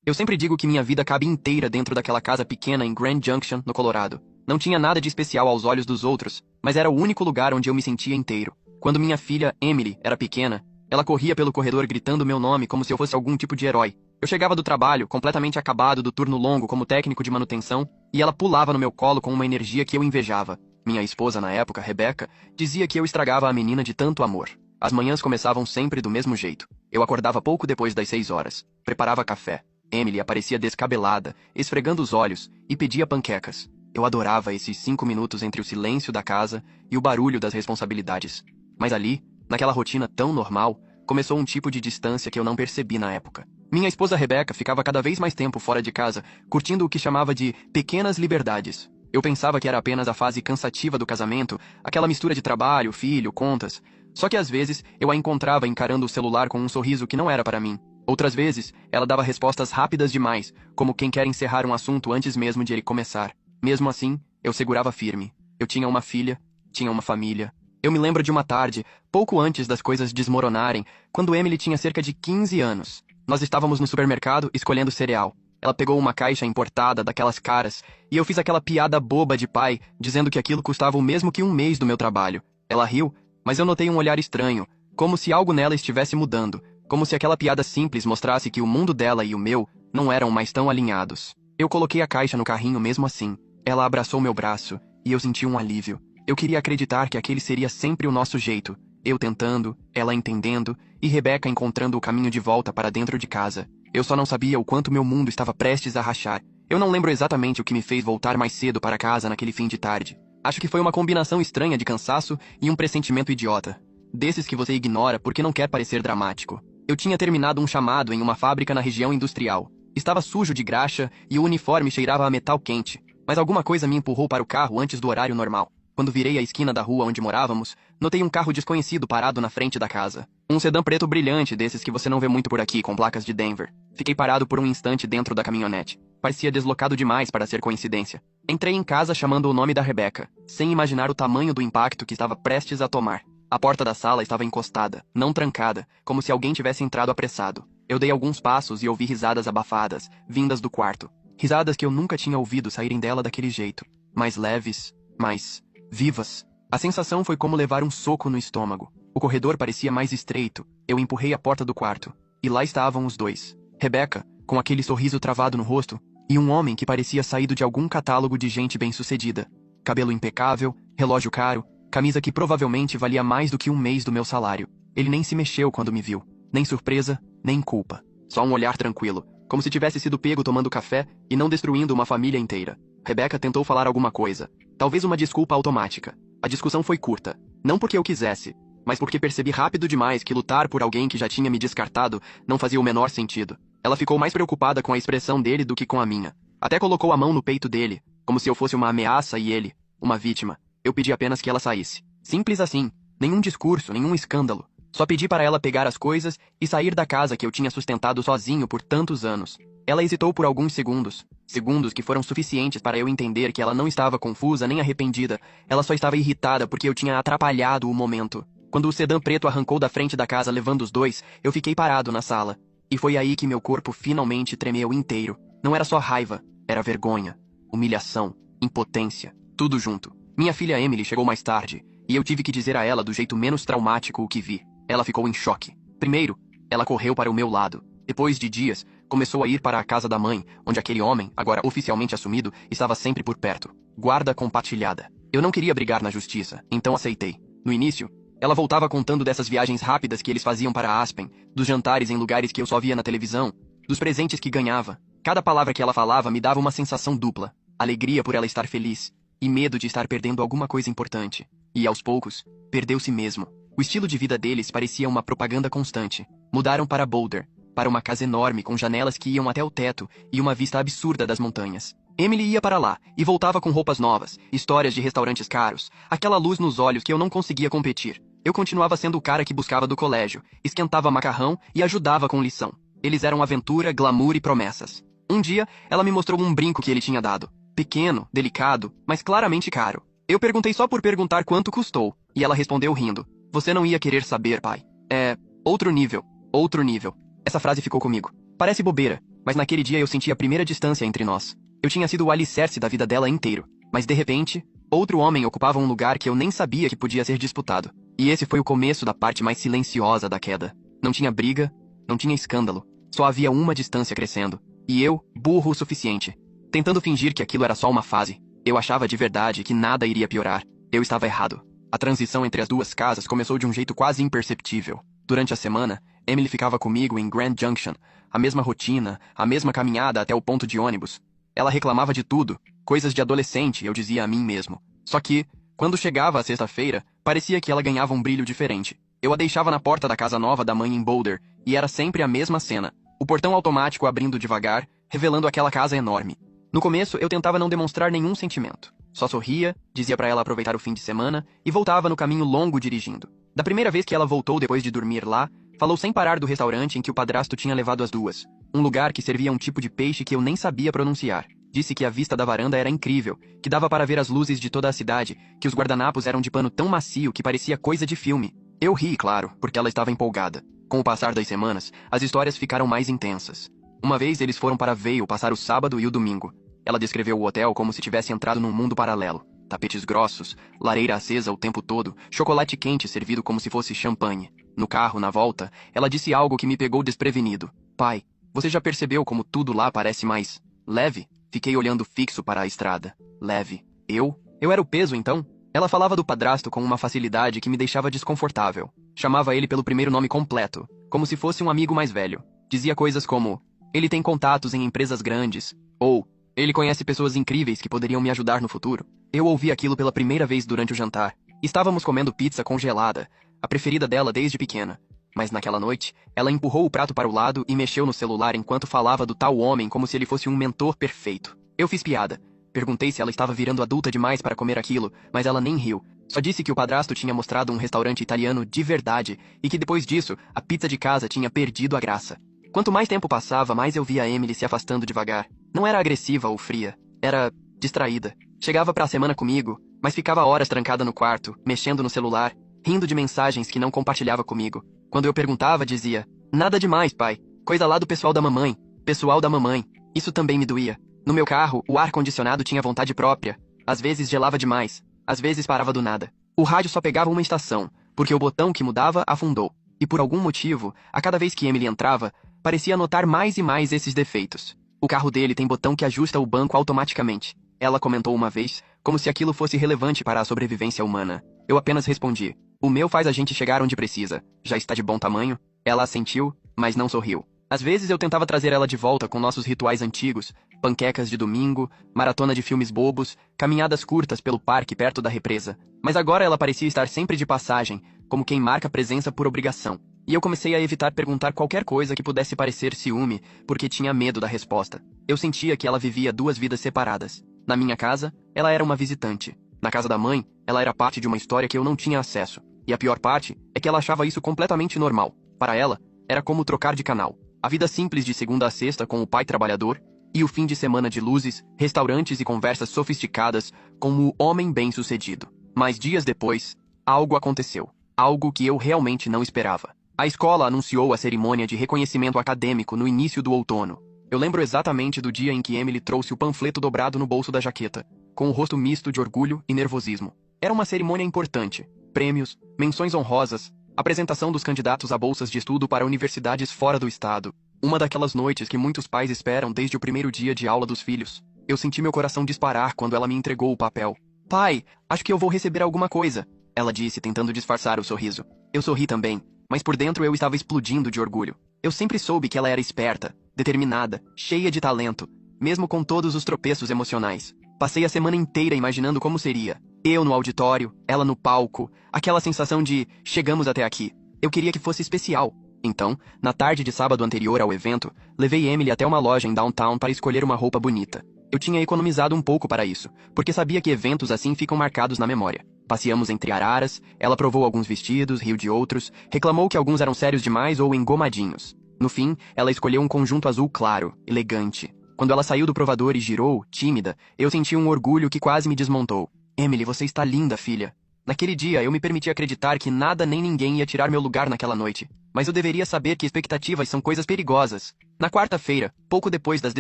Eu sempre digo que minha vida cabe inteira dentro daquela casa pequena em Grand Junction, no Colorado. Não tinha nada de especial aos olhos dos outros, mas era o único lugar onde eu me sentia inteiro. Quando minha filha, Emily, era pequena, ela corria pelo corredor gritando meu nome como se eu fosse algum tipo de herói. Eu chegava do trabalho, completamente acabado do turno longo como técnico de manutenção, e ela pulava no meu colo com uma energia que eu invejava. Minha esposa na época, Rebecca, dizia que eu estragava a menina de tanto amor. As manhãs começavam sempre do mesmo jeito. Eu acordava pouco depois das 6 horas, preparava café. Emily aparecia descabelada, esfregando os olhos, e pedia panquecas. Eu adorava esses 5 minutos entre o silêncio da casa e o barulho das responsabilidades. Mas ali, naquela rotina tão normal, começou um tipo de distância que eu não percebi na época. Minha esposa Rebecca ficava cada vez mais tempo fora de casa, curtindo o que chamava de pequenas liberdades. Eu pensava que era apenas a fase cansativa do casamento, aquela mistura de trabalho, filho, contas. Só que às vezes eu a encontrava encarando o celular com um sorriso que não era para mim. Outras vezes, ela dava respostas rápidas demais, como quem quer encerrar um assunto antes mesmo de ele começar. Mesmo assim, eu segurava firme. Eu tinha uma filha, tinha uma família. Eu me lembro de uma tarde, pouco antes das coisas desmoronarem, quando Emily tinha cerca de 15 anos. Nós estávamos no supermercado escolhendo cereal. Ela pegou uma caixa importada daquelas caras, e eu fiz aquela piada boba de pai, dizendo que aquilo custava o mesmo que um mês do meu trabalho. Ela riu, mas eu notei um olhar estranho, como se algo nela estivesse mudando, como se aquela piada simples mostrasse que o mundo dela e o meu não eram mais tão alinhados. Eu coloquei a caixa no carrinho mesmo assim. Ela abraçou meu braço, e eu senti um alívio. Eu queria acreditar que aquele seria sempre o nosso jeito. Eu tentando, ela entendendo, e Rebecca encontrando o caminho de volta para dentro de casa. Eu só não sabia o quanto meu mundo estava prestes a rachar. Eu não lembro exatamente o que me fez voltar mais cedo para casa naquele fim de tarde. Acho que foi uma combinação estranha de cansaço e um pressentimento idiota. Desses que você ignora porque não quer parecer dramático. Eu tinha terminado um chamado em uma fábrica na região industrial. Estava sujo de graxa e o uniforme cheirava a metal quente, mas alguma coisa me empurrou para o carro antes do horário normal. Quando virei a esquina da rua onde morávamos, notei um carro desconhecido parado na frente da casa. Um sedã preto brilhante desses que você não vê muito por aqui, com placas de Denver. Fiquei parado por um instante dentro da caminhonete. Parecia deslocado demais para ser coincidência. Entrei em casa chamando o nome da Rebecca, sem imaginar o tamanho do impacto que estava prestes a tomar. A porta da sala estava encostada, não trancada, como se alguém tivesse entrado apressado. Eu dei alguns passos e ouvi risadas abafadas, vindas do quarto. Risadas que eu nunca tinha ouvido saírem dela daquele jeito. Mais leves, mais vivas. A sensação foi como levar um soco no estômago. O corredor parecia mais estreito. Eu empurrei a porta do quarto. E lá estavam os dois. Rebecca, com aquele sorriso travado no rosto, e um homem que parecia saído de algum catálogo de gente bem-sucedida. Cabelo impecável, relógio caro, camisa que provavelmente valia mais do que um mês do meu salário. Ele nem se mexeu quando me viu. Nem surpresa, nem culpa. Só um olhar tranquilo, como se tivesse sido pego tomando café e não destruindo uma família inteira. Rebecca tentou falar alguma coisa. Talvez uma desculpa automática. A discussão foi curta. Não porque eu quisesse, mas porque percebi rápido demais que lutar por alguém que já tinha me descartado não fazia o menor sentido. Ela ficou mais preocupada com a expressão dele do que com a minha. Até colocou a mão no peito dele, como se eu fosse uma ameaça e ele, uma vítima. Eu pedi apenas que ela saísse. Simples assim. Nenhum discurso, nenhum escândalo. Só pedi para ela pegar as coisas e sair da casa que eu tinha sustentado sozinho por tantos anos. Ela hesitou por alguns segundos. Segundos que foram suficientes para eu entender que ela não estava confusa nem arrependida. Ela só estava irritada porque eu tinha atrapalhado o momento. Quando o sedã preto arrancou da frente da casa levando os dois, eu fiquei parado na sala. E foi aí que meu corpo finalmente tremeu inteiro. Não era só raiva, era vergonha, humilhação, impotência, tudo junto. Minha filha Emily chegou mais tarde, e eu tive que dizer a ela do jeito menos traumático o que vi. Ela ficou em choque. Primeiro, ela correu para o meu lado. Depois de dias, começou a ir para a casa da mãe, onde aquele homem, agora oficialmente assumido, estava sempre por perto. Guarda compartilhada. Eu não queria brigar na justiça, então aceitei. No início, ela voltava contando dessas viagens rápidas que eles faziam para Aspen, dos jantares em lugares que eu só via na televisão, dos presentes que ganhava. Cada palavra que ela falava me dava uma sensação dupla. Alegria por ela estar feliz, e medo de estar perdendo alguma coisa importante. E aos poucos, perdeu-se mesmo. O estilo de vida deles parecia uma propaganda constante. Mudaram para Boulder, para uma casa enorme com janelas que iam até o teto e uma vista absurda das montanhas. Emily ia para lá e voltava com roupas novas, histórias de restaurantes caros, aquela luz nos olhos que eu não conseguia competir. Eu continuava sendo o cara que buscava do colégio, esquentava macarrão e ajudava com lição. Eles eram aventura, glamour e promessas. Um dia, ela me mostrou um brinco que ele tinha dado. Pequeno, delicado, mas claramente caro. Eu perguntei só por perguntar quanto custou, e ela respondeu rindo. Você não ia querer saber, pai. É outro nível, outro nível. Essa frase ficou comigo. Parece bobeira, mas naquele dia eu senti a primeira distância entre nós. Eu tinha sido o alicerce da vida dela inteiro, mas de repente, outro homem ocupava um lugar que eu nem sabia que podia ser disputado. E esse foi o começo da parte mais silenciosa da queda. Não tinha briga, não tinha escândalo, só havia uma distância crescendo. E eu, burro o suficiente, tentando fingir que aquilo era só uma fase. Eu achava de verdade que nada iria piorar. Eu estava errado. A transição entre as duas casas começou de um jeito quase imperceptível. Durante a semana, Emily ficava comigo em Grand Junction, a mesma rotina, a mesma caminhada até o ponto de ônibus. Ela reclamava de tudo, coisas de adolescente, eu dizia a mim mesmo. Só que, quando chegava a sexta-feira, parecia que ela ganhava um brilho diferente. Eu a deixava na porta da casa nova da mãe em Boulder, e era sempre a mesma cena. O portão automático abrindo devagar, revelando aquela casa enorme. No começo, eu tentava não demonstrar nenhum sentimento. Só sorria, dizia pra ela aproveitar o fim de semana, e voltava no caminho longo dirigindo. Da primeira vez que ela voltou depois de dormir lá, falou sem parar do restaurante em que o padrasto tinha levado as duas. Um lugar que servia um tipo de peixe que eu nem sabia pronunciar. Disse que a vista da varanda era incrível, que dava para ver as luzes de toda a cidade, que os guardanapos eram de pano tão macio que parecia coisa de filme. Eu ri, claro, porque ela estava empolgada. Com o passar das semanas, as histórias ficaram mais intensas. Uma vez eles foram para Vail passar o sábado e o domingo. Ela descreveu o hotel como se tivesse entrado num mundo paralelo. Tapetes grossos, lareira acesa o tempo todo, chocolate quente servido como se fosse champanhe. No carro, na volta, ela disse algo que me pegou desprevenido. Pai, você já percebeu como tudo lá parece mais leve? Fiquei olhando fixo para a estrada. Leve. Eu? Eu era o peso, então? Ela falava do padrasto com uma facilidade que me deixava desconfortável. Chamava ele pelo primeiro nome completo, como se fosse um amigo mais velho. Dizia coisas como, ele tem contatos em empresas grandes, ou, ele conhece pessoas incríveis que poderiam me ajudar no futuro. Eu ouvi aquilo pela primeira vez durante o jantar. Estávamos comendo pizza congelada, a preferida dela desde pequena. Mas naquela noite, ela empurrou o prato para o lado e mexeu no celular enquanto falava do tal homem como se ele fosse um mentor perfeito. Eu fiz piada. Perguntei se ela estava virando adulta demais para comer aquilo, mas ela nem riu. Só disse que o padrasto tinha mostrado um restaurante italiano de verdade e que depois disso, a pizza de casa tinha perdido a graça. Quanto mais tempo passava, mais eu via Emily se afastando devagar. Não era agressiva ou fria, era distraída. Chegava pra semana comigo, mas ficava horas trancada no quarto, mexendo no celular, rindo de mensagens que não compartilhava comigo. Quando eu perguntava, dizia, nada demais, pai. Coisa lá do pessoal da mamãe. Pessoal da mamãe. Isso também me doía. No meu carro, o ar-condicionado tinha vontade própria. Às vezes gelava demais. Às vezes parava do nada. O rádio só pegava uma estação, porque o botão que mudava afundou. E por algum motivo, a cada vez que Emily entrava, parecia notar mais e mais esses defeitos. O carro dele tem botão que ajusta o banco automaticamente. Ela comentou uma vez, como se aquilo fosse relevante para a sobrevivência humana. Eu apenas respondi, o meu faz a gente chegar onde precisa. Já está de bom tamanho? Ela assentiu, mas não sorriu. Às vezes eu tentava trazer ela de volta com nossos rituais antigos, panquecas de domingo, maratona de filmes bobos, caminhadas curtas pelo parque perto da represa. Mas agora ela parecia estar sempre de passagem, como quem marca presença por obrigação. E eu comecei a evitar perguntar qualquer coisa que pudesse parecer ciúme, porque tinha medo da resposta. Eu sentia que ela vivia duas vidas separadas. Na minha casa, ela era uma visitante. Na casa da mãe, ela era parte de uma história que eu não tinha acesso. E a pior parte é que ela achava isso completamente normal. Para ela, era como trocar de canal. A vida simples de segunda a sexta com o pai trabalhador, e o fim de semana de luzes, restaurantes e conversas sofisticadas com o homem bem-sucedido. Mas dias depois, algo aconteceu. Algo que eu realmente não esperava. A escola anunciou a cerimônia de reconhecimento acadêmico no início do outono. Eu lembro exatamente do dia em que Emily trouxe o panfleto dobrado no bolso da jaqueta, com o rosto misto de orgulho e nervosismo. Era uma cerimônia importante. Prêmios, menções honrosas, apresentação dos candidatos a bolsas de estudo para universidades fora do estado. Uma daquelas noites que muitos pais esperam desde o primeiro dia de aula dos filhos. Eu senti meu coração disparar quando ela me entregou o papel. Pai, acho que eu vou receber alguma coisa, ela disse, tentando disfarçar o sorriso. Eu sorri também, mas por dentro eu estava explodindo de orgulho. Eu sempre soube que ela era esperta, determinada, cheia de talento, mesmo com todos os tropeços emocionais. Passei a semana inteira imaginando como seria. Eu no auditório, ela no palco, aquela sensação de chegamos até aqui. Eu queria que fosse especial. Então, na tarde de sábado anterior ao evento, levei Emily até uma loja em downtown para escolher uma roupa bonita. Eu tinha economizado um pouco para isso, porque sabia que eventos assim ficam marcados na memória. Passeamos entre araras, ela provou alguns vestidos, riu de outros, reclamou que alguns eram sérios demais ou engomadinhos. No fim, ela escolheu um conjunto azul claro, elegante. Quando ela saiu do provador e girou, tímida, eu senti um orgulho que quase me desmontou. Emily, você está linda, filha. Naquele dia, eu me permiti acreditar que nada nem ninguém ia tirar meu lugar naquela noite. mas eu deveria saber que expectativas são coisas perigosas. Na quarta-feira, pouco depois das